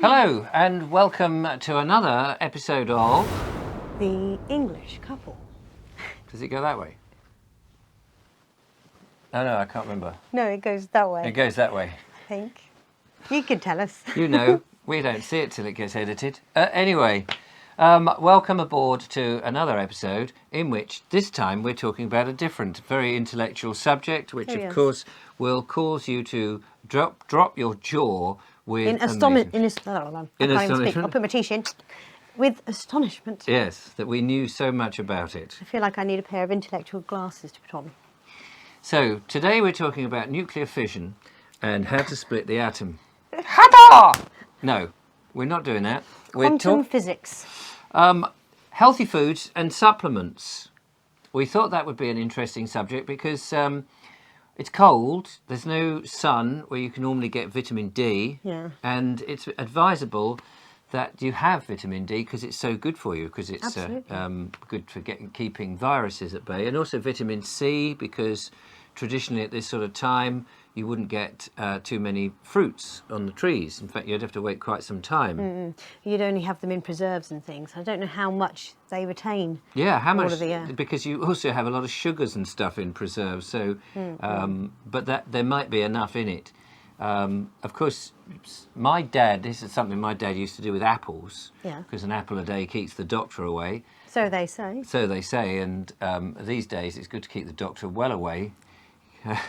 Hello and welcome to another episode of The English Couple. Does it go that way? No, I can't remember. No, it goes that way. It goes that way. I think. You can tell us. You know, we don't see it till it gets edited. Anyway, welcome aboard to another episode in which this time we're talking about a different, very intellectual subject, which of course will cause you to drop your jaw with astonishment. I'll put my teeth in. With astonishment. Yes, that we knew so much about it. I feel like I need a pair of intellectual glasses to put on. So, today we're talking about nuclear fission and how to split the atom. No, we're not doing that. Quantum physics. Healthy foods and supplements. We thought that would be an interesting subject because it's cold, there's no sun where you can normally get vitamin D, and it's advisable that you have vitamin D because it's so good for you, because it's good for keeping viruses at bay, and also vitamin C because traditionally at this sort of time you wouldn't get too many fruits on the trees. In fact, you'd have to wait quite some time. You'd only have them in preserves and things. I don't know how much they retain. Yeah, how much? Because you also have a lot of sugars and stuff in preserves. So, but that there might be enough in it. Of course, my dad. This is something my dad used to do with apples. Yeah. Because an apple a day keeps the doctor away. So they say. So they say, and these days it's good to keep the doctor well away.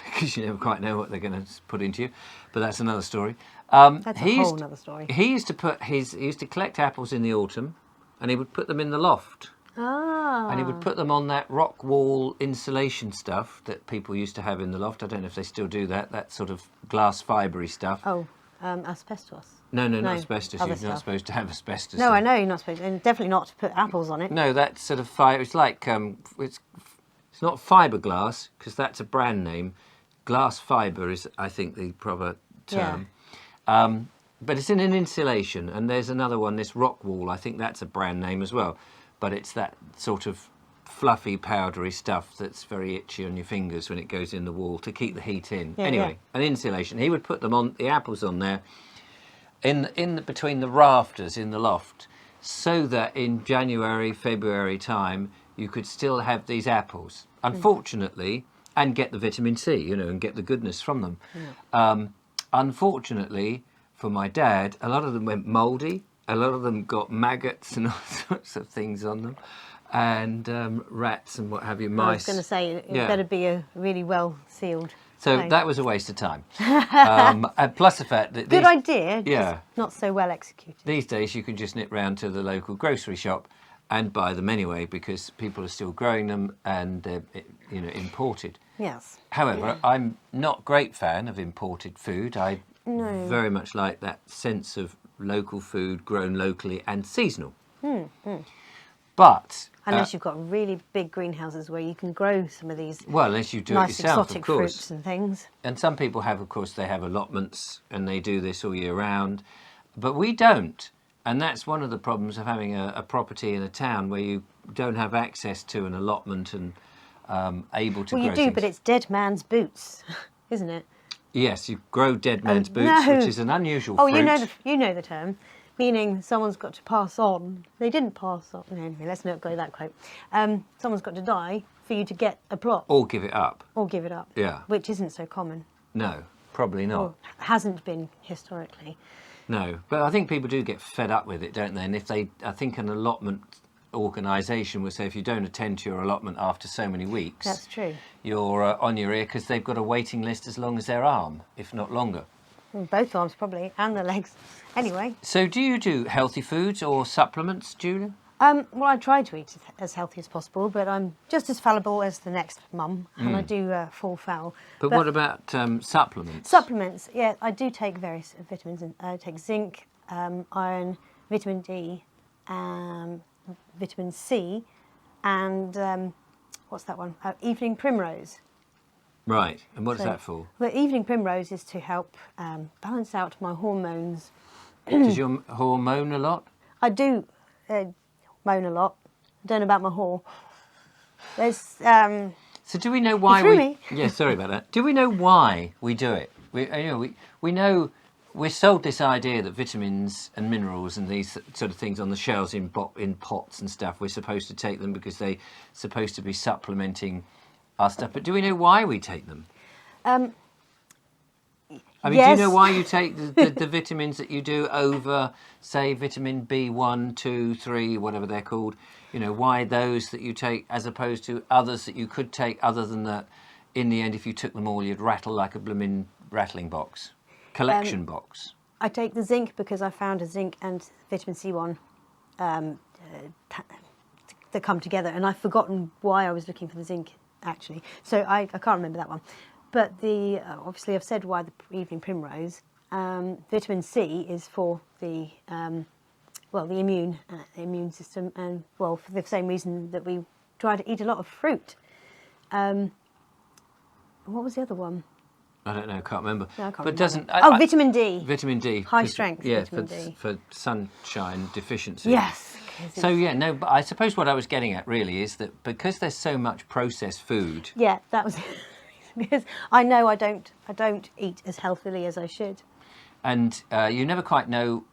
Because you never quite know what they're going to put into you, but that's another story. That's a whole other story. He used to collect apples in the autumn, and he would put them in the loft. And he would put them on that rock wall insulation stuff that people used to have in the loft. I don't know if they still do that. That sort of glass fibre-y stuff. Asbestos. No, not asbestos. You're not supposed to have asbestos. No, I know you're not supposed to, and definitely not to put apples on it. No, that sort of fibre. It's like it's not fiberglass, because that's a brand name. Glass fibre is, I think, the proper term. Yeah. But it's in an insulation, and there's another one, this rock wall. I think that's a brand name as well. But it's that sort of fluffy, powdery stuff that's very itchy on your fingers when it goes in the wall to keep the heat in. Anyway, an insulation. He would put them on, the apples on there, between the rafters in the loft, so that in January, February time, you could still have these apples, unfortunately, and get the vitamin C, and get the goodness from them. Unfortunately, for my dad, a lot of them went mouldy, a lot of them got maggots and all sorts of things on them, and rats and what have you, mice. I was going to say, it better be a really well sealed. So that was a waste of time. Plus the fact that... Good idea, just not so well executed. These days you can just nip round to the local grocery shop and buy them anyway, because people are still growing them and they're imported. Yes. However, I'm not a great fan of imported food. I very much like that sense of local food grown locally and seasonal. But unless you've got really big greenhouses where you can grow some of these unless you do nice it yourself, exotic of course. Fruits and things. And some people have, of course, they have allotments and they do this all year round. But we don't. And that's one of the problems of having a property in a town where you don't have access to an allotment and able to grow you do, things. but it's dead man's boots, isn't it? Yes, you grow dead man's boots, which is an unusual fruit. You know the term, meaning someone's got to pass on. They didn't pass on. No, anyway, let's not go that quote. Someone's got to die for you to get a plot. Or give it up. Yeah. Which isn't so common. No, probably not. Or hasn't been historically. No, but I think people do get fed up with it, don't they? And I think an allotment organisation would say if you don't attend to your allotment after so many weeks, that's true. You're on your ear, because they've got a waiting list as long as their arm, if not longer. Both arms probably, and the legs. Anyway. So do you do healthy foods or supplements, Julia? Well, I try to eat as healthy as possible, but I'm just as fallible as the next mum, and I do fall foul. But what about supplements? Supplements, yeah, I do take various vitamins. I take zinc, iron, vitamin D, vitamin C, and what's that one? Evening primrose. Right, and what's that for? Well, evening primrose is to help balance out my hormones. Does your hormone a lot? I do moan a lot. I don't know about my whore. There's So do we know why you threw me. Yeah, sorry about that. Do we know why we do it? We know we're sold this idea that vitamins and minerals and these sort of things on the shelves in pots and stuff, we're supposed to take them because they're supposed to be supplementing our stuff. But do we know why we take them? I mean, yes. do you know why you take the vitamins that you do over, say, vitamin B1, 2, 3, whatever they're called? You know, why those that you take as opposed to others that you could take, other than that, in the end, if you took them all, you'd rattle like a blooming rattling box, collection box. I take the zinc because I found a zinc and vitamin C one that come together, and I've forgotten why I was looking for the zinc, actually. So I can't remember that one. But obviously I've said why the evening primrose. Vitamin C is for the immune system, and well, for the same reason that we try to eat a lot of fruit. What was the other one? I don't know, can't remember. No, I can't but remember. doesn't Vitamin D. Vitamin D. High strength vitamin for, D. for sunshine deficiency. Yes. So yeah, no, but I suppose what I was getting at really is that because there's so much processed food. Yeah, that was because I know I don't eat as healthily as I should. And you never quite know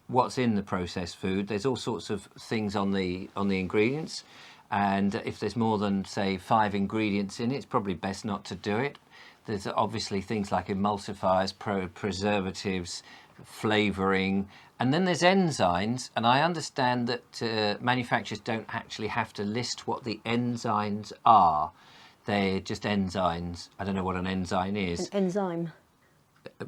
what's in the processed food. There's all sorts of things on the ingredients, and if there's more than, say, 5 ingredients in it, it's probably best not to do it. There's obviously things like emulsifiers, preservatives, flavouring, and then there's enzymes. And I understand that manufacturers don't actually have to list what the enzymes are. They're just enzymes. I don't know what an enzyme is. An enzyme.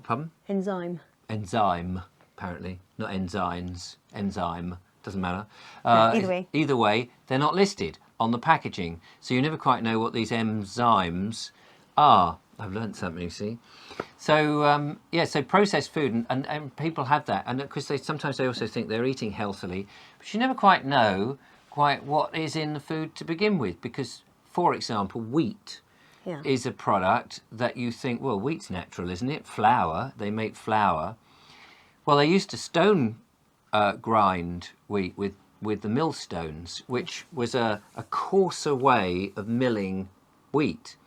Pardon? Enzyme. Enzyme, apparently. Not enzymes. Enzyme. Doesn't matter. Either way, they're not listed on the packaging. So you never quite know what these enzymes are. I've learnt something, you see. So, so processed food, and people have that. And because sometimes they also think they're eating healthily, but you never quite know what is in the food to begin with. Because, for example, wheat is a product that you think, well, wheat's natural, isn't it? Flour, they make flour. Well, they used to stone grind wheat with the millstones, which was a coarser way of milling wheat.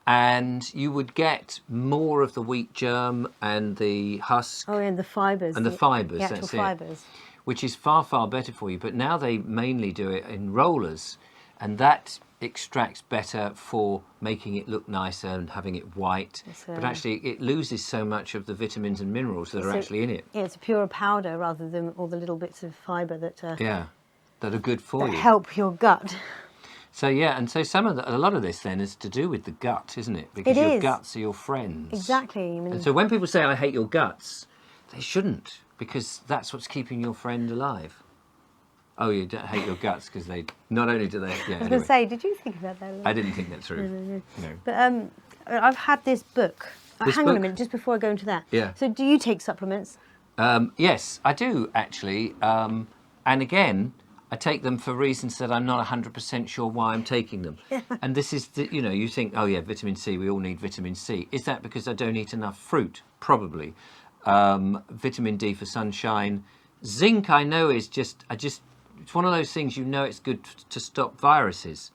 And you would get more of the wheat germ and the husk. Oh, and the fibres. And the fibres, the actual that's fibres. it. Which is far, far better for you. But now they mainly do it in rollers. And that extracts better for making it look nicer and having it white. But actually, it loses so much of the vitamins and minerals that are actually in it. Yeah, it's a pure powder rather than all the little bits of fibre that that are good for you. Help your gut. So and so a lot of this then is to do with the gut, isn't it? Because your guts are your friends. Exactly. And so when people say, I hate your guts, they shouldn't, because that's what's keeping your friend alive. Oh, you don't hate your guts because not only do they... Yeah, I was going to say, did you think about that? I didn't think that through. No. But I've had this book. Hang on a minute, just before I go into that. Yeah. So do you take supplements? Yes, I do, actually. And again, I take them for reasons that I'm not 100% sure why I'm taking them. And this is, you think, oh yeah, vitamin C, we all need vitamin C. Is that because I don't eat enough fruit? Probably. Vitamin D for sunshine. Zinc, I know, is it's one of those things, it's good to stop viruses.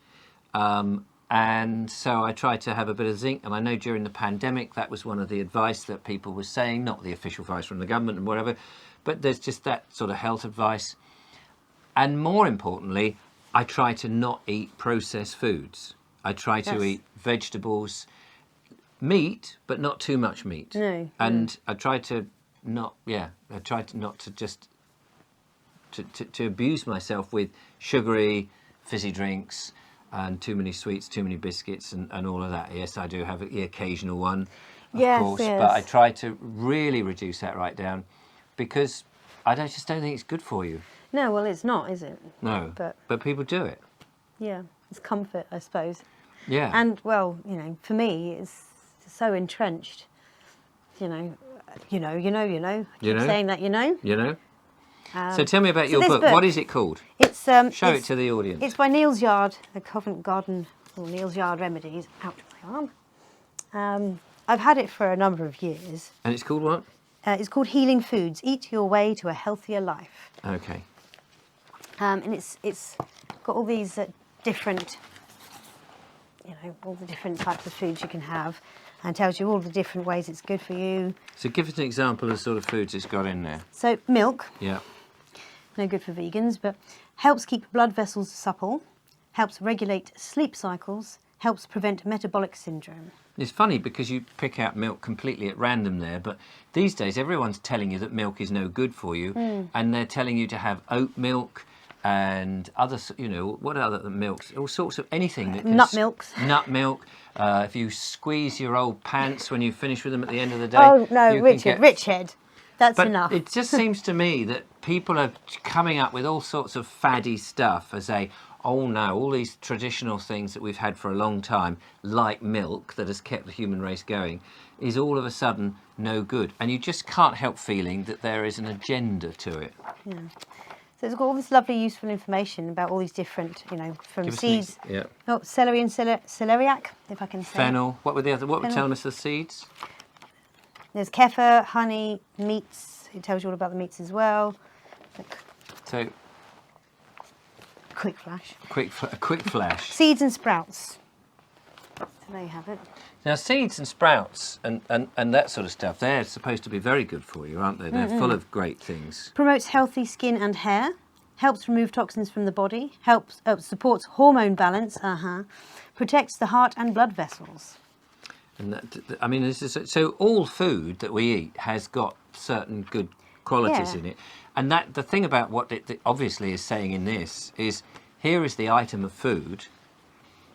And so I try to have a bit of zinc. And I know during the pandemic, that was one of the advice that people were saying, not the official advice from the government and whatever, but there's just that sort of health advice. And more importantly, I try to not eat processed foods. I try to eat vegetables, meat, but not too much meat. No. And I try to not to just to abuse myself with sugary, fizzy drinks and too many sweets, too many biscuits and all of that. Yes, I do have the occasional one, of course, but I try to really reduce that right down because I just don't think it's good for you. No, well, it's not, is it? No, but people do it. Yeah, it's comfort, I suppose. Yeah. And, well, for me, it's so entrenched. I keep saying that, You know? Um, so tell me about your this book. What is it called? It's Show it to the audience. It's by Niels Yard, the Covent Garden, or Niels Yard Remedies. Ouch, my arm. I've had it for a number of years. And it's called what? It's called Healing Foods. Eat your way to a healthier life. Okay. And it's got all these different, all the different types of foods you can have. and tells you all the different ways it's good for you. So give us an example of the sort of foods it's got in there. So milk, Yeah. no good for vegans, but helps keep blood vessels supple, helps regulate sleep cycles, helps prevent metabolic syndrome. It's funny because you pick out milk completely at random there, but these days everyone's telling you that milk is no good for you, and they're telling you to have oat milk and other, what other milks? All sorts of anything that can Nut milks. Nut milk. If you squeeze your old pants when you finish with them at the end of the day. Oh no, you can Richard, get- Richhead, that's But enough. it just seems to me that people are coming up with all sorts of faddy stuff as oh no, all these traditional things that we've had for a long time, like milk that has kept the human race going, is all of a sudden no good. And you just can't help feeling that there is an agenda to it. So it's got all this lovely, useful information about all these different, from Give us seeds. Yeah. Oh, celery and celeriac, if I can say. Fennel. What were the other? What were Fennel. telling us the seeds? There's kefir, honey, meats. It tells you all about the meats as well. So Quick flash. a quick flash. Seeds and sprouts. So there you have it. Now seeds and sprouts and that sort of stuff, they're supposed to be very good for you, aren't they? They're full of great things. Promotes healthy skin and hair. Helps remove toxins from the body. Helps supports hormone balance. Protects the heart and blood vessels. And this is so all food that we eat has got certain good qualities Yeah. in it. And that the thing about what it obviously is saying in this is here is the item of food.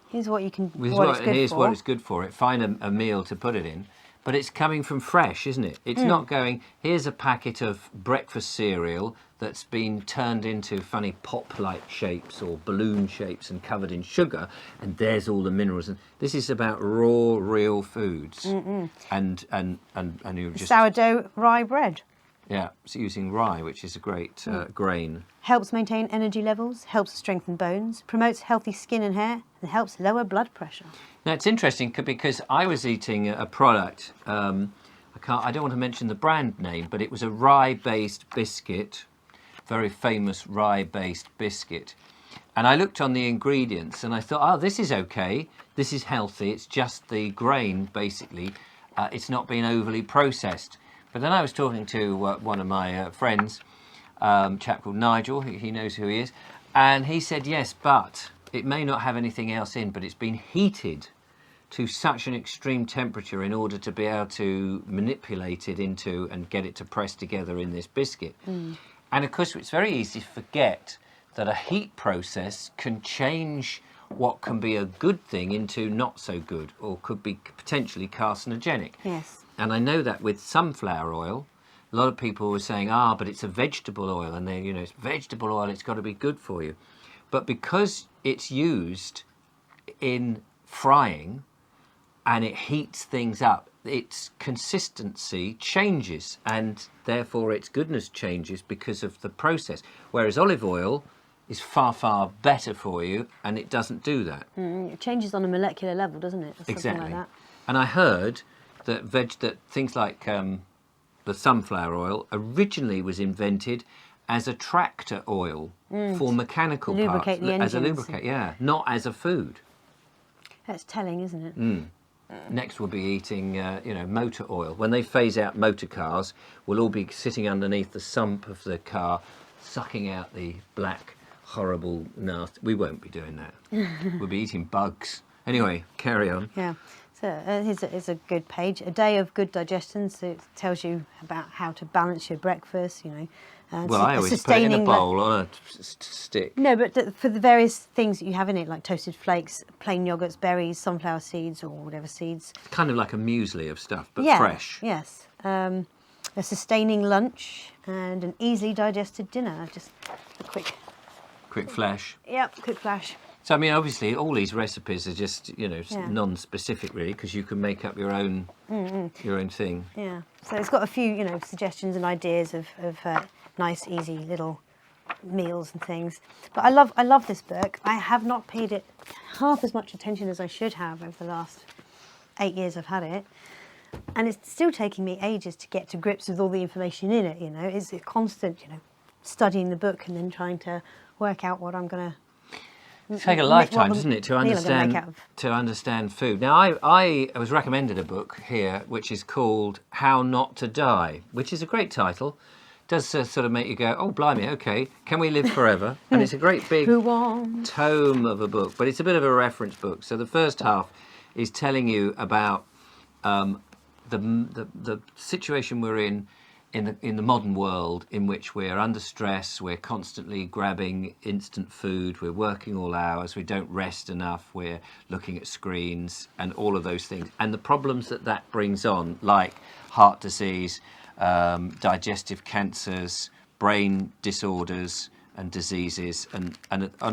Here's what you can. Here's What it's good for. what it's good for. It find a meal to put it in, but it's coming from fresh, isn't it? It's not going. Here's a packet of breakfast cereal that's been turned into funny pop-like shapes or balloon shapes and covered in sugar, and there's all the minerals. And this is about raw, real foods, and you just Sourdough rye bread. yeah, it's using rye, which is a great grain. Helps maintain energy levels, helps strengthen bones, promotes healthy skin and hair, and helps lower blood pressure. Now it's interesting because I was eating a product. I don't want to mention the brand name, but it was a rye-based biscuit, very famous rye-based biscuit. And I looked on the ingredients and I thought, oh, this is okay. This is healthy. It's just the grain, basically. It's not been overly processed. But then I was talking to one of my friends, a chap called Nigel. He knows who he is. And he said, yes, but it may not have anything else in, but it's been heated to such an extreme temperature in order to be able to manipulate it into and get it to press together in this biscuit. And of course, it's very easy to forget that a heat process can change what can be a good thing into not so good, or could be potentially carcinogenic. Yes. And I know that with sunflower oil, a lot of people were saying, but it's a vegetable oil, and then, it's vegetable oil, it's got to be good for you. But because it's used in frying and it heats things up, its consistency changes, and therefore its goodness changes because of the process. Whereas olive oil is far, far better for you, and it doesn't do that. It changes on a molecular level, doesn't it? Or something Exactly. like that. And I heard that that things like the sunflower oil originally was invented as a tractor oil for mechanical Lubricate parts, the as a engines. lubricant, yeah, not as a food. That's telling, isn't it? Next we'll be eating, motor oil. When they phase out motor cars, we'll all be sitting underneath the sump of the car, sucking out the black, horrible, nasty. We won't be doing that. We'll be eating bugs. Anyway, carry on. Yeah. So here's a good page. A day of good digestion. So it tells you about how to balance your breakfast. Well, I always put it in a bowl on a stick. No, but for the various things that you have in it, like toasted flakes, plain yogurts, berries, sunflower seeds, or whatever seeds. Kind of like a muesli of stuff, but Yeah, fresh. Yes. A sustaining lunch and an easily digested dinner. Just a quick. Quick flash. Yep, quick flash. So, I mean, obviously, all these recipes are just, non-specific, really, because you can make up your own thing. Yeah. So it's got a few, suggestions and ideas of nice, easy little meals and things. But I love this book. I have not paid it half as much attention as I should have over the last 8 years I've had it. And it's still taking me ages to get to grips with all the information in it, It's a constant, studying the book and then trying to work out what I'm going to take a lifetime, well, doesn't it, to meal I'm gonna make understand out of- to understand food. Now, I was recommended a book here which is called How Not to Die, which is a great title. Does sort of make you go, oh blimey, okay, can we live forever? And it's a great big Who won? tome of a book, but it's a bit of a reference book. So the first half is telling you about the situation we're in the modern world, in which we're under stress, we're constantly grabbing instant food, we're working all hours, we don't rest enough, we're looking at screens and all of those things, and the problems that brings on, like heart disease, digestive cancers, brain disorders and diseases, and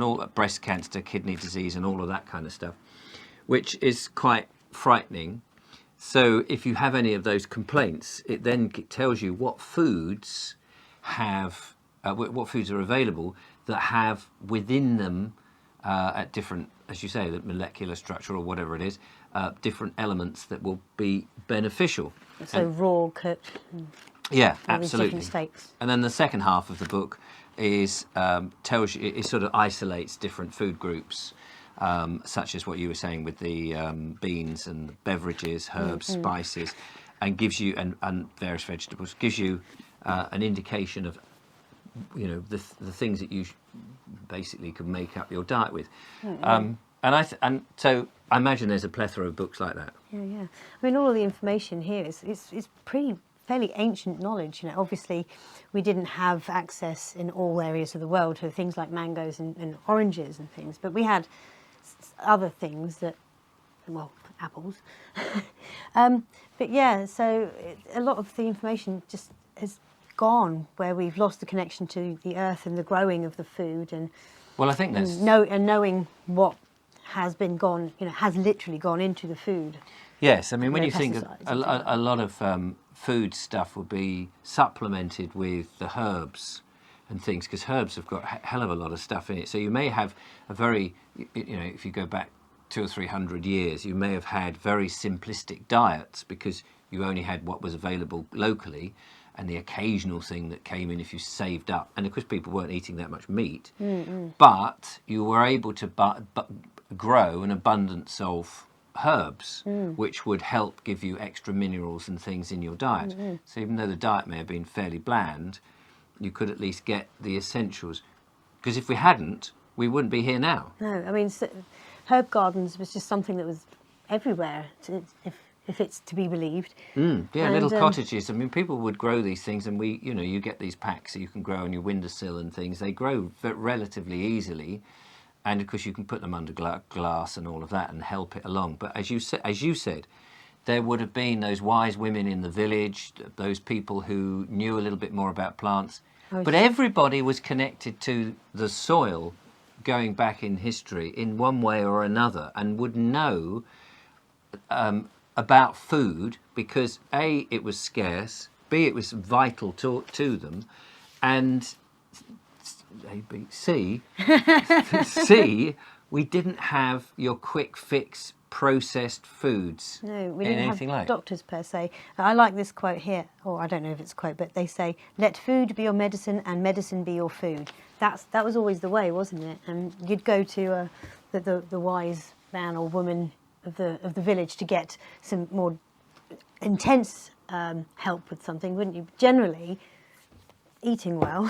all breast cancer, kidney disease, and all of that kind of stuff, which is quite frightening. So if you have any of those complaints, it then tells you what foods have, what foods are available that have within them, at different, as you say, the molecular structure or whatever it is, different elements that will be beneficial. So raw, cooked, Yeah, all these absolutely. different steaks. And then the second half of the book is tells you, it sort of isolates different food groups. Such as what you were saying with the beans and beverages, herbs, spices, and gives you and various vegetables, gives you an indication of, you know, the things that you basically could make up your diet with. And so I imagine there's a plethora of books like that. Yeah, yeah. I mean, all of the information here is pretty fairly ancient knowledge. You know, obviously, we didn't have access in all areas of the world to things like mangoes and oranges and things, but we had other things that, well, apples. But yeah, so a lot of the information just has gone, where we've lost the connection to the earth and the growing of the food, and Well, I think that's knowing what has been gone, you know, has literally gone into the food. yes. I mean, when No you think of pesticides and things a lot of food stuff will be supplemented with the herbs and things, because herbs have got a hell of a lot of stuff in it. So you may have a very, you know, if you go back 200 or 300 years, you may have had very simplistic diets because you only had what was available locally, and the occasional thing that came in if you saved up. And of course, people weren't eating that much meat, but you were able to grow an abundance of herbs, which would help give you extra minerals and things in your diet. So even though the diet may have been fairly bland, you could at least get the essentials. Because if we hadn't, we wouldn't be here now. No, I mean, herb gardens was just something that was everywhere, if it's to be believed. Yeah, And, little cottages. I mean, people would grow these things, and you get these packs that you can grow on your windowsill and things. They grow relatively easily, and of course you can put them under glass and all of that and help it along. But as you said, there would have been those wise women in the village, those people who knew a little bit more about plants. But everybody was connected to the soil going back in history in one way or another, and would know about food because A, it was scarce, B, it was vital to them, and C, we didn't have your quick fix processed foods. No, we in didn't anything have like. doctors per se. I like this quote here, or I don't know if it's a quote, but they say, "Let food be your medicine, and medicine be your food." That was always the way, wasn't it? And you'd go to the wise man or woman of the village to get some more intense help with something, wouldn't you? Generally, eating well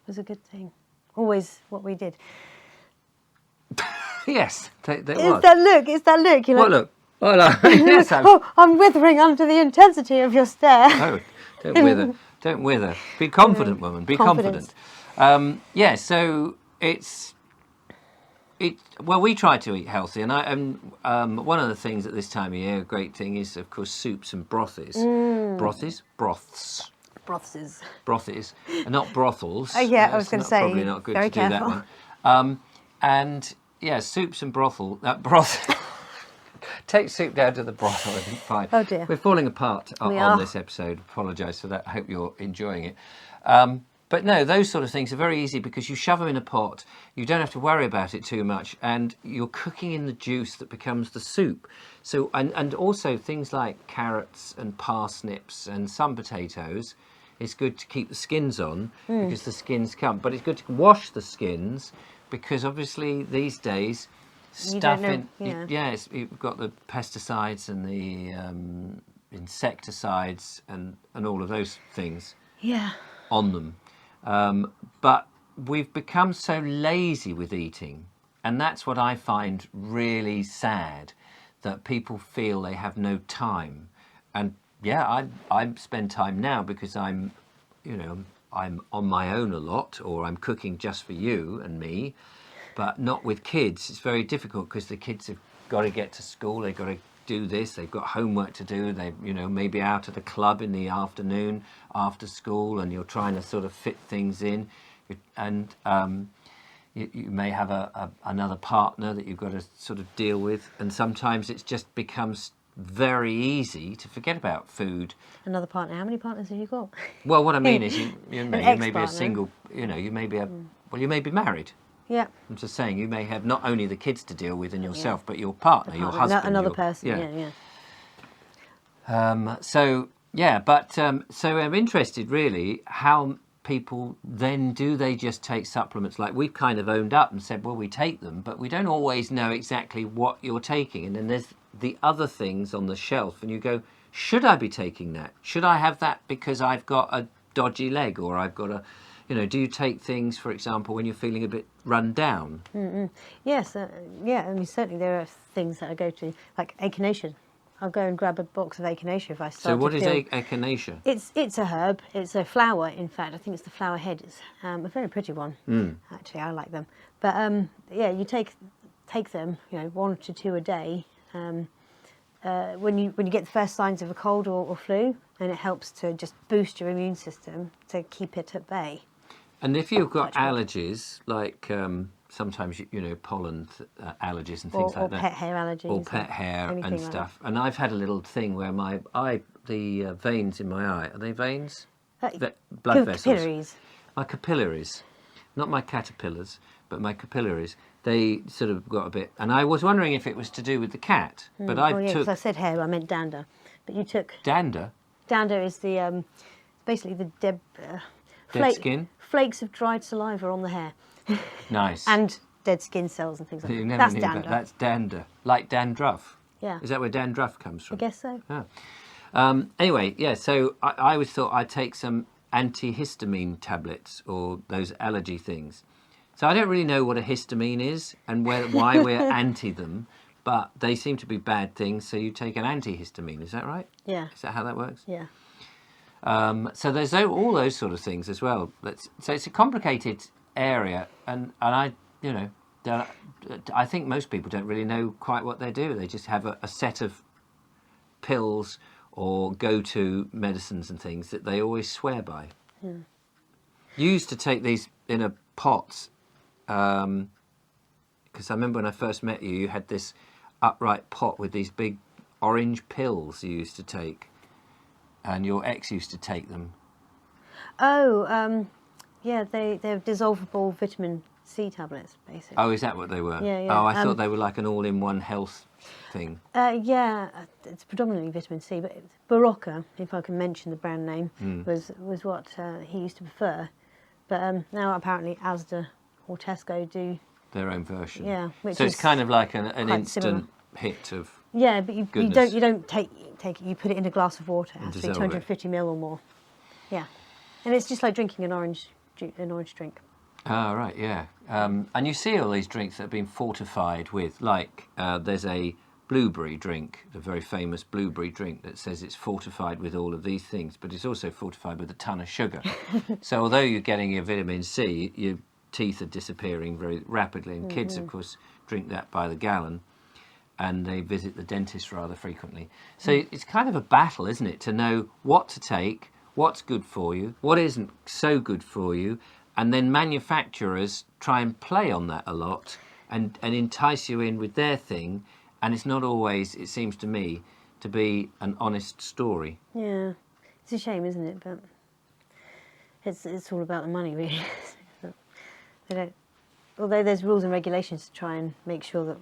was a good thing. Always what we did. Yes, that It's was. that look. It's that look. You're Well, like, look. Well, yes, oh, I'm withering under the intensity of your stare. Oh, don't wither. Don't wither. Be confident, woman. Be Confidence. confident. Yeah, so well, we try to eat healthy, and one of the things at this time of year, a great thing is, of course, soups and broths. Broths, Broths. and not brothels. Oh, yeah, I That's was gonna not- say, probably not good very to do careful. that one. And yeah, soups and broth. Take soup down to the brothel and fine. Oh, dear. We're falling apart We on are. this episode. Apologise for that. I hope you're enjoying it. But no, those sort of things are very easy because you shove them in a pot. You don't have to worry about it too much, and you're cooking in the juice that becomes the soup. So, and also things like carrots and parsnips and some potatoes. It's good to keep the skins on because the skins come. But it's good to wash the skins because obviously these days You stuff don't know, in you've got the pesticides and the insecticides and all of those things Yeah. on them. But we've become so lazy with eating, and that's what I find really sad, that people feel they have no time. And yeah, I spend time now because I'm on my own a lot, or I'm cooking just for you and me, but not with kids. It's very difficult because the kids have got to get to school, they've got to do this, they've got homework to do, they maybe out at the club in the afternoon after school, and you're trying to sort of fit things in, and you may have another partner that you've got to sort of deal with, and sometimes it just becomes very easy to forget about food. Another partner. How many partners have you got? Well, what I mean is you may be a ex-partner. single, you may be you may be married. Yeah. I'm just saying, you may have not only the kids to deal with and yourself, but your partner, your husband. Another person, So I'm interested really how people then, do they just take supplements? Like we've kind of owned up and said, well, we take them, but we don't always know exactly what you're taking. And then there's the other things on the shelf and you go, should I be taking that? Should I have that because I've got a dodgy leg, or I've got a... do you take things, for example, when you're feeling a bit run down? Yes, I mean, certainly there are things that I go to, like echinacea. I'll go and grab a box of echinacea if I start. So what is feel... echinacea? It's a herb. It's a flower, in fact. I think it's the flower head. It's a very pretty one. Actually, I like them. But you take them, 1 to 2 a day. When you get the first signs of a cold or flu, and it helps to just boost your immune system to keep it at bay. And if you've got allergies, like sometimes pollen allergies and things like that, or pet hair allergies, or pet hair and like stuff. And I've had a little thing where my eye, the veins in my eye, are they veins? Blood vessels. Capillaries. My capillaries, not my caterpillars, but my capillaries. They sort of got a bit, and I was wondering if it was to do with the cat. But because I said hair, I meant dander. But you took dander. Dander is the basically the dead skin, flakes of dried saliva on the hair. Nice. And dead skin cells and things like that. That's dander. That's dander, like dandruff. Yeah. Is that where dandruff comes from? I guess so. Oh. Anyway, yeah. So I always thought I'd take some antihistamine tablets or those allergy things. So I don't really know what a histamine is and why we're anti them, but they seem to be bad things. So you take an antihistamine. Is that right? Yeah. Is that how that works? Yeah. So there's all those sort of things as well. So it's a complicated area, and I think most people don't really know quite what they do. They just have a set of pills or go-to medicines and things that they always swear by. Yeah. You used to take these in a pot, because I remember when I first met you, you had this upright pot with these big orange pills you used to take, and your ex used to take them. Oh, yeah, they're dissolvable vitamin C tablets, basically. Oh, is that what they were? Yeah. Oh, I thought they were like an all-in-one health thing. Yeah, it's predominantly vitamin C, but Barocca, if I can mention the brand name, was what he used to prefer. But now apparently Asda or Tesco do their own version. Yeah, so it's kind of like an instant similar hit of but you don't take it. You put it in a glass of water. It has to be 250 ml or more. Yeah, and it's just like drinking an orange drink. Oh, right, yeah. And you see all these drinks that have been fortified with, like, there's a blueberry drink, the very famous blueberry drink that says it's fortified with all of these things, but it's also fortified with a ton of sugar. So although you're getting your vitamin C, your teeth are disappearing very rapidly, and kids, of course, drink that by the gallon, and they visit the dentist rather frequently. So it's kind of a battle, isn't it, to know what to take, what's good for you, what isn't so good for you, and then manufacturers try and play on that a lot and entice you in with their thing, and it's not always, it seems to me, to be an honest story. Yeah, it's a shame, isn't it? But it's all about the money, really. They don't, although there's rules and regulations to try and make sure that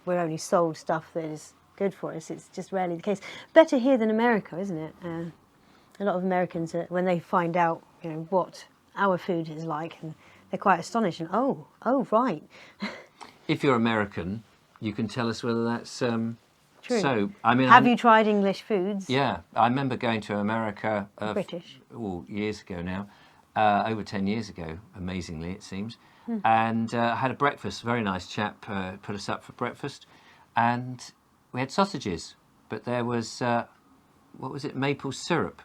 we're only sold stuff that is good for us, it's just rarely the case. Better here than America, isn't it? A lot of Americans, when they find out, what our food is like, and they're quite astonished. And oh, right. If you're American, you can tell us whether that's True. so. I mean, Have you tried English foods? Yeah, I remember going to America British. Years ago now, over 10 years ago, amazingly it seems, and had a breakfast. Very nice chap put us up for breakfast, and we had sausages, but there was what was it, maple syrup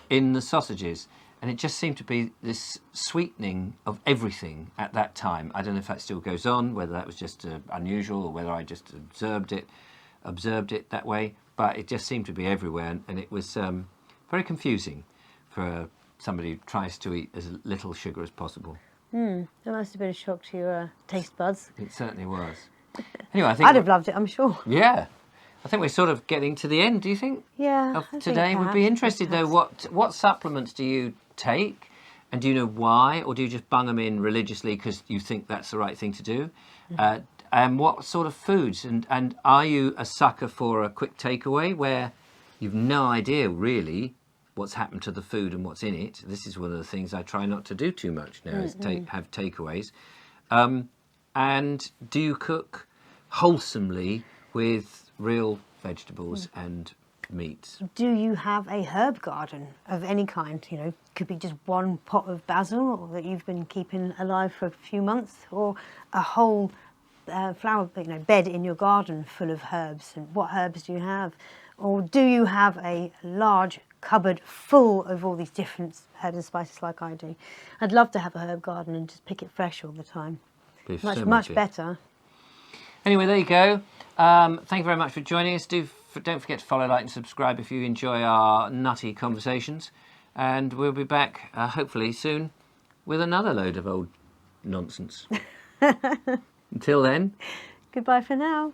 in the sausages, and it just seemed to be this sweetening of everything at that time. I don't know if that still goes on, whether that was just unusual or whether I just observed it that way, but it just seemed to be everywhere, and it was very confusing for somebody who tries to eat as little sugar as possible. That must have been a shock to your taste buds. It certainly was. Anyway, I think I'd have loved it, I'm sure. Yeah, I think we're sort of getting to the end. Do you think? Yeah. Of I think today, we'd be perhaps, interested though. What supplements do you take, and do you know why, or do you just bung them in religiously because you think that's the right thing to do? And what sort of foods, and are you a sucker for a quick takeaway where you've no idea really what's happened to the food and what's in it? This is one of the things I try not to do too much now, is have takeaways. And do you cook wholesomely with real vegetables and meats? Do you have a herb garden of any kind? You know, could be just one pot of basil that you've been keeping alive for a few months, or a whole flower bed in your garden full of herbs. And what herbs do you have? Or do you have a large cupboard full of all these different herbs and spices like I do? I'd love to have a herb garden and just pick it fresh all the time. Much better. Anyway, there you go. Thank you very much for joining us. Don't forget to follow, like and subscribe if you enjoy our nutty conversations. And we'll be back hopefully soon with another load of old nonsense. Until then. Goodbye for now.